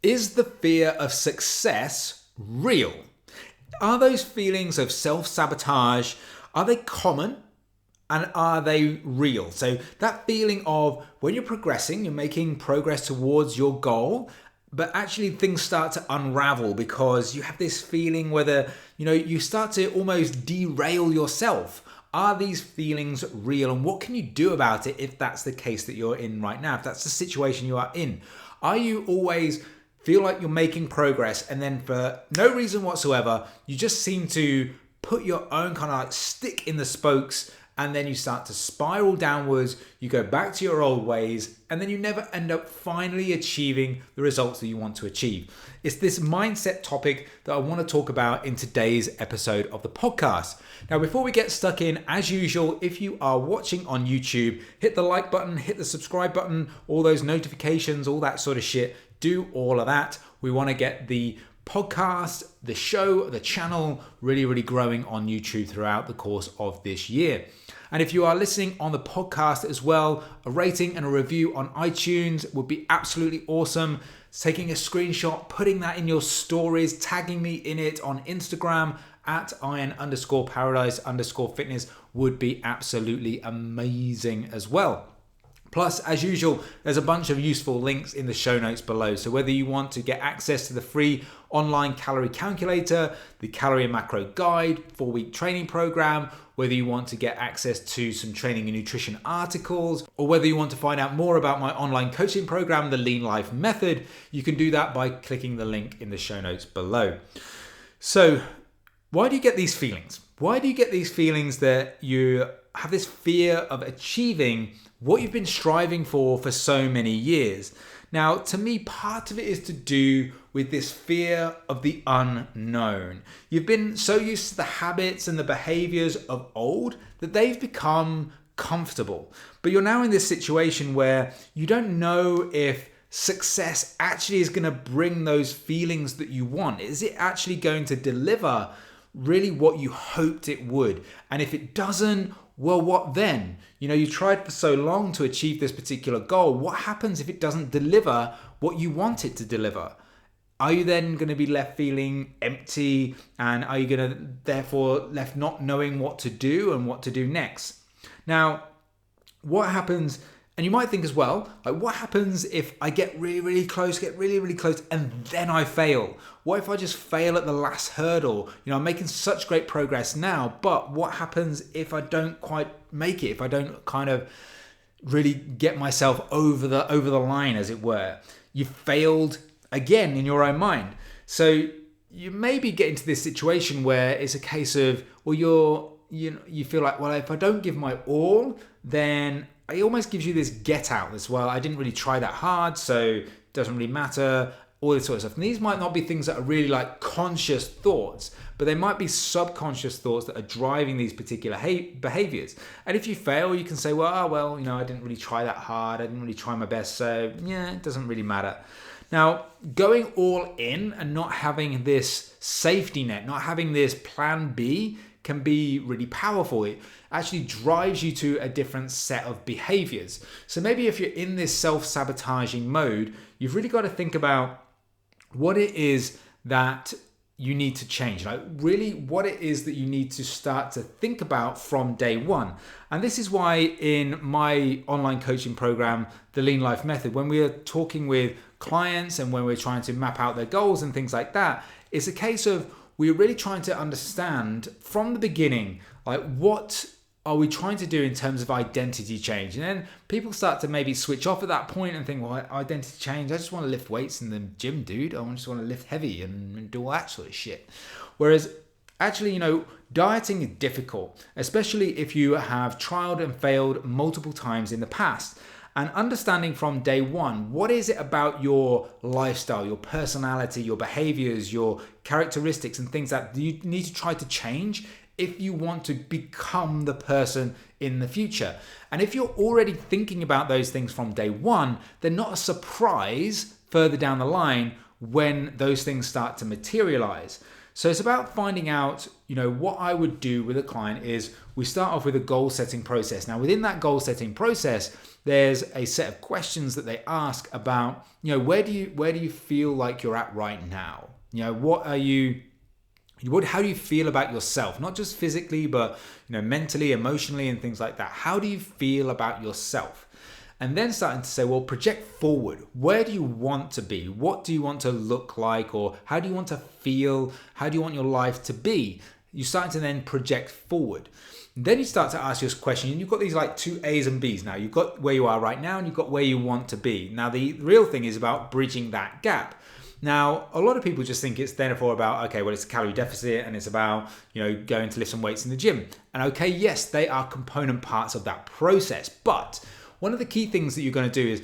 Is the fear of success real? Are those feelings of self-sabotage, are they common and are they real? So that feeling of when you're progressing, you're making progress towards your goal, but actually things start to unravel because you have this feeling whether, you start to almost derail yourself. Are these feelings real? And what can you do about it if that's the case that you're in right now? If that's the situation you are in? Are you always feel like you're making progress and then for no reason whatsoever, you just seem to put your own kind of like stick in the spokes and then you start to spiral downwards, you go back to your old ways, and then you never end up finally achieving the results that you want to achieve? It's this mindset topic that I want to talk about in today's episode of the podcast. Now, before we get stuck in, as usual, if you are watching on YouTube, hit the like button, hit the subscribe button, all those notifications, all that sort of shit. Do all of that. We want to get the podcast, the show, the channel really growing on YouTube throughout the course of this year. And if you are listening on the podcast as well, a rating and a review on iTunes would be absolutely awesome. Taking a screenshot, putting that in your stories, tagging me in it on Instagram at iron_paradise_fitness would be absolutely amazing as well. Plus, as usual, there's a bunch of useful links in the show notes below. So whether you want to get access to the free online calorie calculator, the calorie and macro guide, 4-week training program, whether you want to get access to some training and nutrition articles, or whether you want to find out more about my online coaching program, the Lean Life Method, you can do that by clicking the link in the show notes below. So why do you get these feelings? Why do you get these feelings that you have this fear of achieving what you've been striving for so many years? Now, to me, part of it is to do with this fear of the unknown. You've been so used to the habits and the behaviors of old that they've become comfortable. But you're now in this situation where you don't know if success actually is going to bring those feelings that you want. Is it actually going to deliver really what you hoped it would? And if it doesn't, well, what then? You tried for so long to achieve this particular goal. What happens if it doesn't deliver what you want it to deliver? Are you then going to be left feeling empty? And are you going to therefore left not knowing what to do and what to do next? Now, what happens, and you might think as well, like what happens if I get really close, and then I fail? What if I just fail at the last hurdle? I'm making such great progress now, but what happens if I don't quite make it? If I don't kind of really get myself over the line, as it were? You failed again in your own mind. So you maybe get into this situation where it's a case of, well, you feel like, well, if I don't give my all, then it almost gives you this get out as well. I didn't really try that hard, so it doesn't really matter, all this sort of stuff. And these might not be things that are really like conscious thoughts, but they might be subconscious thoughts that are driving these particular behaviors. And if you fail, you can say, well, I didn't really try that hard. I didn't really try my best. So yeah, it doesn't really matter. Now, going all in and not having this safety net, not having this plan B can be really powerful. It actually drives you to a different set of behaviors. So maybe if you're in this self-sabotaging mode, you've really got to think about what it is that you need to change, like really what it is that you need to start to think about from day one. And this is why in my online coaching program, the Lean Life Method, when we are talking with clients and when we're trying to map out their goals and things like that, it's a case of we're really trying to understand from the beginning, like what are we trying to do in terms of identity change? And then people start to maybe switch off at that point and think, well, identity change, I just want to lift weights in the gym, dude. I just want to lift heavy and do all that sort of shit. Whereas actually, dieting is difficult, especially if you have trialed and failed multiple times in the past. And understanding from day one, what is it about your lifestyle, your personality, your behaviors, your characteristics and things that you need to try to change if you want to become the person in the future. And if you're already thinking about those things from day one, they're not a surprise further down the line when those things start to materialize. So it's about finding out, what I would do with a client is we start off with a goal setting process. Now, within that goal setting process, there's a set of questions that they ask about, where do you feel like you're at right now? How do you feel about yourself? Not just physically, but mentally, emotionally, and things like that. How do you feel about yourself? And then starting to say, well, project forward. Where do you want to be? What do you want to look like? Or how do you want to feel? How do you want your life to be? You're starting to then project forward. And then you start to ask yourself questions, and you've got these like 2 A's and B's now. You've got where you are right now, and you've got where you want to be. Now, the real thing is about bridging that gap. Now, a lot of people just think it's therefore about, okay, well, it's a calorie deficit and it's about, going to lift some weights in the gym. And okay, yes, they are component parts of that process. But one of the key things that you're going to do is,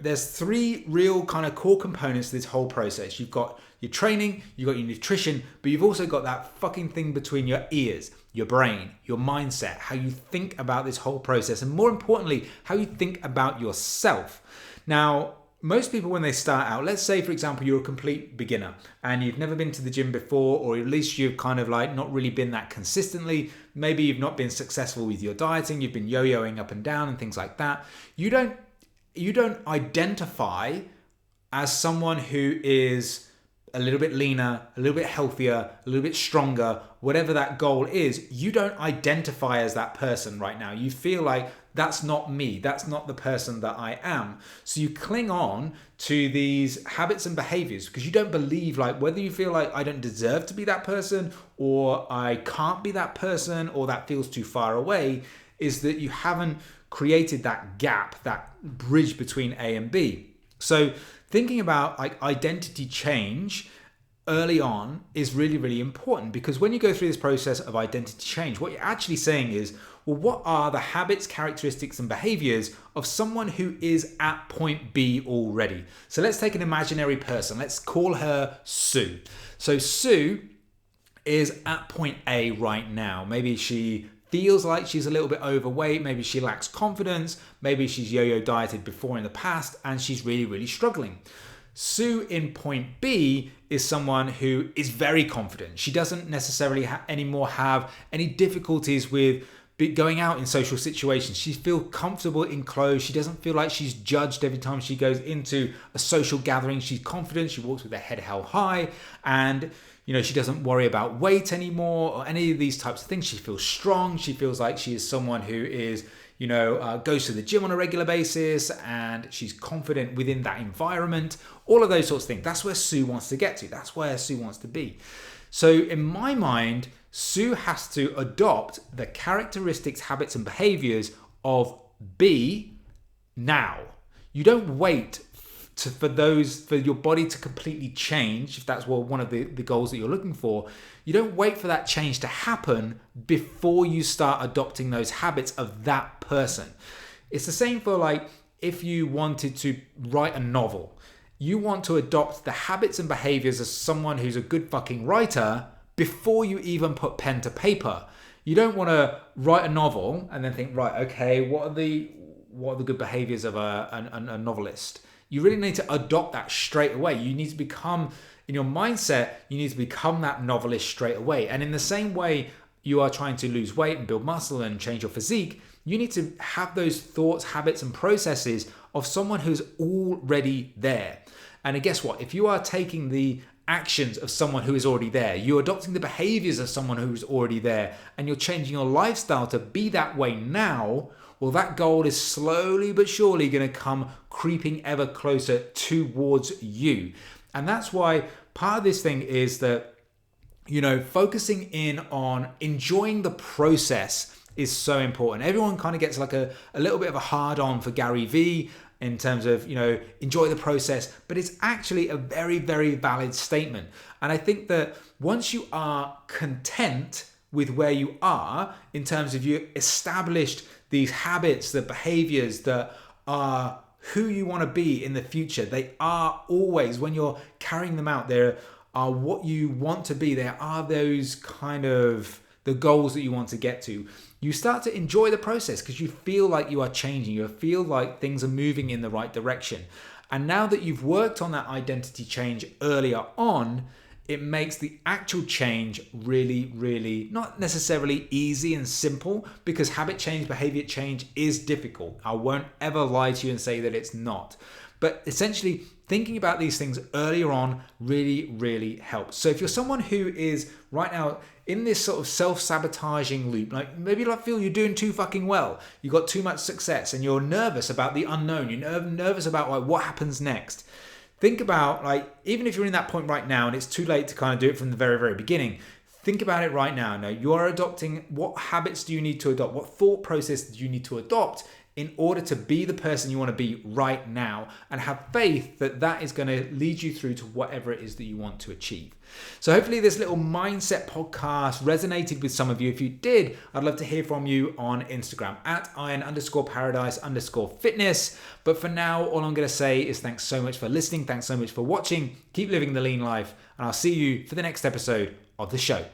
there's 3 real kind of core components to this whole process. You've got your training, you've got your nutrition, but you've also got that fucking thing between your ears, your brain, your mindset, how you think about this whole process, and more importantly, how you think about yourself. Now, most people, when they start out, let's say, for example, you're a complete beginner and you've never been to the gym before, or at least you've kind of like not really been that consistently. Maybe you've not been successful with your dieting. You've been yo-yoing up and down and things like that. You don't identify as someone who is a little bit leaner, a little bit healthier, a little bit stronger, whatever that goal is. You don't identify as that person right now. You feel like, that's not me. That's not the person that I am. So you cling on to these habits and behaviors because you don't believe, like, whether you feel like I don't deserve to be that person, or I can't be that person, or that feels too far away, is that you haven't created that gap, that bridge between A and B. So thinking about like identity change early on is really, really important, because when you go through this process of identity change, what you're actually saying is, well, what are the habits, characteristics, and behaviors of someone who is at point B already? So let's take an imaginary person. Let's call her Sue. So Sue is at point A right now. Maybe she feels like she's a little bit overweight. Maybe she lacks confidence. Maybe she's yo-yo dieted before in the past and she's really, really struggling. Sue in point B is someone who is very confident. She doesn't necessarily anymore have any difficulties with going out in social situations. She feels comfortable in clothes. She doesn't feel like she's judged every time she goes into a social gathering. She's confident. She walks with her head held high, and she doesn't worry about weight anymore or any of these types of things. She feels strong. She feels like she is someone who is goes to the gym on a regular basis, and she's confident within that environment. All of those sorts of things. That's where Sue wants to get to. That's where Sue wants to be. So in my mind, Sue has to adopt the characteristics, habits, and behaviors of B now. You don't wait for your body to completely change, if that's one of the goals that you're looking for. You don't wait for that change to happen before you start adopting those habits of that person. It's the same for, like, if you wanted to write a novel. You want to adopt the habits and behaviors of someone who's a good fucking writer before you even put pen to paper. You don't want to write a novel and then think, right, okay, what are the good behaviors of a novelist? You really need to adopt that straight away. You need to become, in your mindset, you need to become that novelist straight away. And in the same way you are trying to lose weight and build muscle and change your physique, you need to have those thoughts, habits, and processes of someone who's already there. And guess what? If you are taking the actions of someone who is already there, you're adopting the behaviors of someone who's already there, and you're changing your lifestyle to be that way now, well, that goal is slowly but surely going to come creeping ever closer towards you. And that's why part of this thing is that, focusing in on enjoying the process is so important. Everyone kind of gets like a little bit of a hard on for Gary Vee in terms of, enjoy the process, but it's actually a very, very valid statement. And I think that once you are content with where you are, in terms of you established these habits, the behaviors that are who you want to be in the future, they are always, when you're carrying them out, there are what you want to be. There are those kind of the goals that you want to get to. You start to enjoy the process because you feel like you are changing. You feel like things are moving in the right direction. And now that you've worked on that identity change earlier on, it makes the actual change really, really not necessarily easy and simple, because habit change, behavior change is difficult. I won't ever lie to you and say that it's not. But essentially, thinking about these things earlier on really, really helps. So if you're someone who is right now in this sort of self-sabotaging loop, like maybe you feel you're doing too fucking well, you got too much success, and you're nervous about the unknown, you're nervous about like what happens next. Think about, like, even if you're in that point right now and it's too late to kind of do it from the very, very beginning, think about it right now. Now, you are adopting, what habits do you need to adopt? What thought process do you need to adopt in order to be the person you want to be right now, and have faith that that is going to lead you through to whatever it is that you want to achieve. So hopefully this little mindset podcast resonated with some of you. If you did, I'd love to hear from you on Instagram at iron_paradise_fitness. But for now, all I'm going to say is thanks so much for listening. Thanks so much for watching. Keep living the lean life, and I'll see you for the next episode of the show.